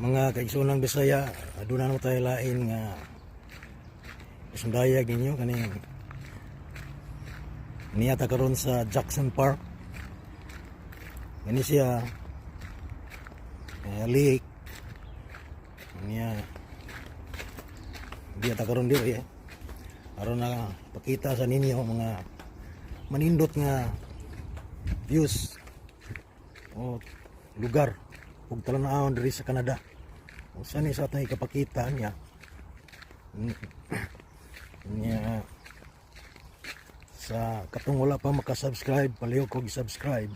Mga kaigsoonang Bisaya, aduna na tayo lain nga isundayag ninyo kaning niyata karon sa Jackson Park. Ini siya lake niya niyata karon diri aron na pakita sa ninyo mga manindot nga views o lugar ug talan-awon diri sa Canada. Usa ni sa atong ikapakita niya sa katong wala pa maka-subscribe, palihog kog i-subscribe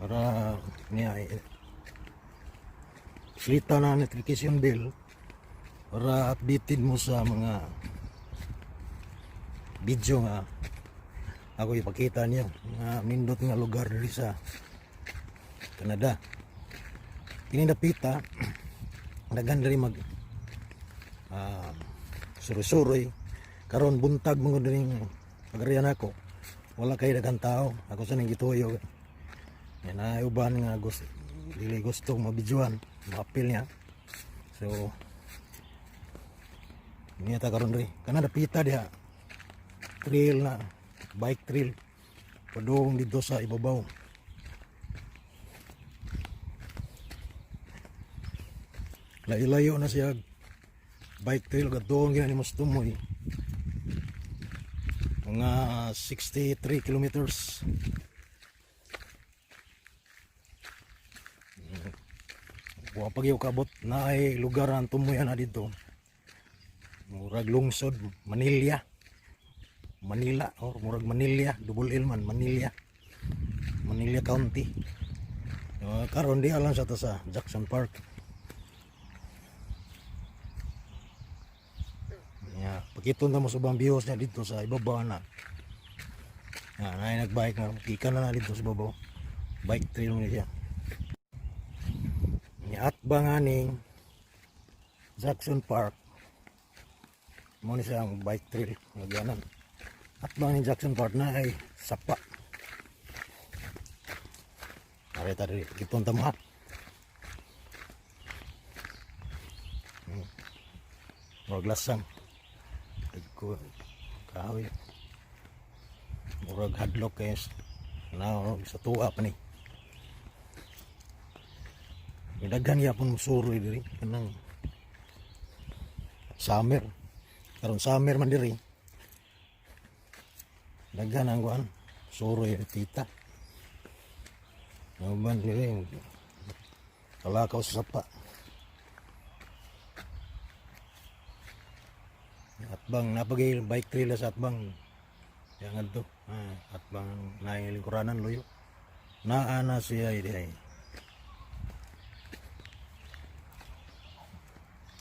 para niya slita na notification bell para updated mo sa mga video nga ako ipakita niyo mga nindot nga lugar diri sa Canada. Kini napita daghan diri mag suroy-suroy karon buntag mo diri pagarian ako wala kay daghang tao ako sa ning gituyo yan ay uban nga gusto dili gusto mabidyoan maapil niya so niya ta karon diri kana napita diha trail na bike trail padung dito sa ibabaw. Layo-layo na siya bike trail gadong gina ni mas tumoy mga 63 kilometers. Wa pag yung kabot na ay lugar ang tumuyan na dito murag lungsod Manila or murag Manila double L man Manila County. Karon di alam sa ta sa Jackson Park. Pakiton na mo sa bang views niya dito sa ibabaw na. Ay nagbike na. Kika na dito sa ibabaw. Bike trail niya siya. At ba nga ning Jackson Park. Muna siya ang bike trail. Nagyanan. At ba nga ning Jackson Park na ay sapa. Narita rin. Kiton tamo ha. Maglasang. Ko kahoy murag hadlock kay na sa tuwa pa ni daghan yapon musuroy diri kanang summer karon summer man diri daghan ang kuan suroy tita naman diri kalakaw sa sapa. Atbang napagay bike trail sa atbang yang adto atbang naay lingkuranan loyo naana siya ay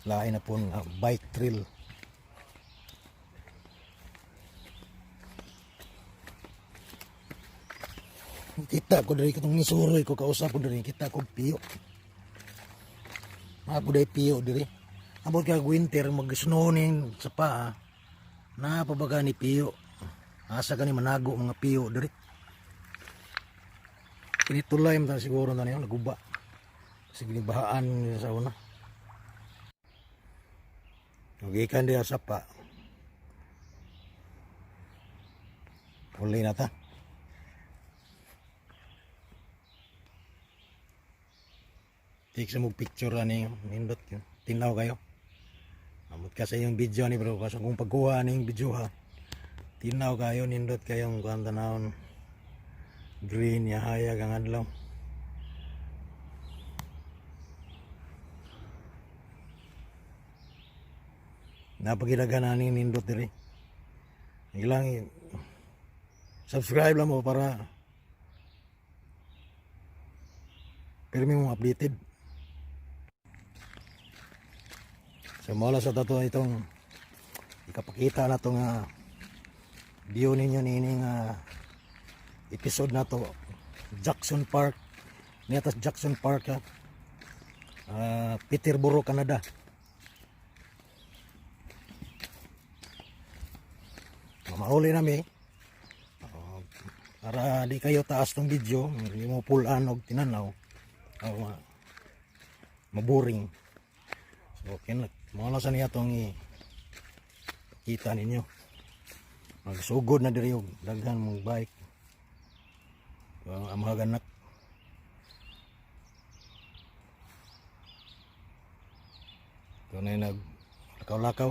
lain na pon bike trail. Kita ko diri katong nisuroy ko kausap ko diri kita ko piyo ako dai piyo diri. Abot kag winter mag-snow ning sa pa na pabaga ni piyo asa gani manago mga piyo diri kini tulay man siguro na niyo naguba sige bahaan sa una gikan dia sa pa uli na ta take sa mo picture ani nindot yun tinaw kayo. Amot ka sa yung video ni bro kasi kung pagkuha ng video ha tinaw kayo nindot kayong kuan tanawon green ya hayag ang adlaw. Napagilaganan ni nindot diri ilang subscribe lang mo para pirmi mo updated. So mula sa tato itong ikapakita na itong view ninyo nining episode na to Jackson Park niyatas Jackson Park Peterborough, Canada. Mamahuli nami para di kayo taas tong video hindi mo pulaan og tinanaw maboring. So kinat mo na sa niya tong kita ninyo. Magsugod na diri og daghan mong bike. Ang mga ganak. Ito na yung naglakaw-lakaw.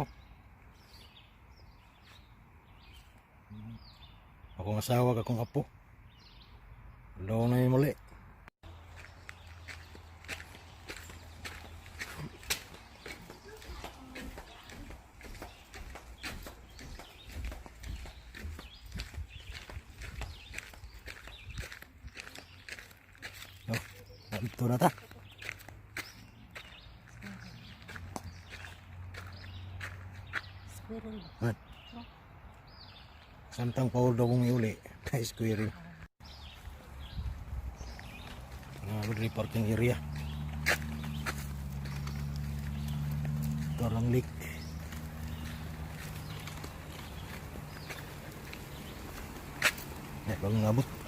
Akong asawa, akong apo. Hello na yung muli. Ito na ta. Squirrel. Samtang Paul daw kong iuli. Nice squirrel. Good parking area. Karang lake. Bagong ngabot.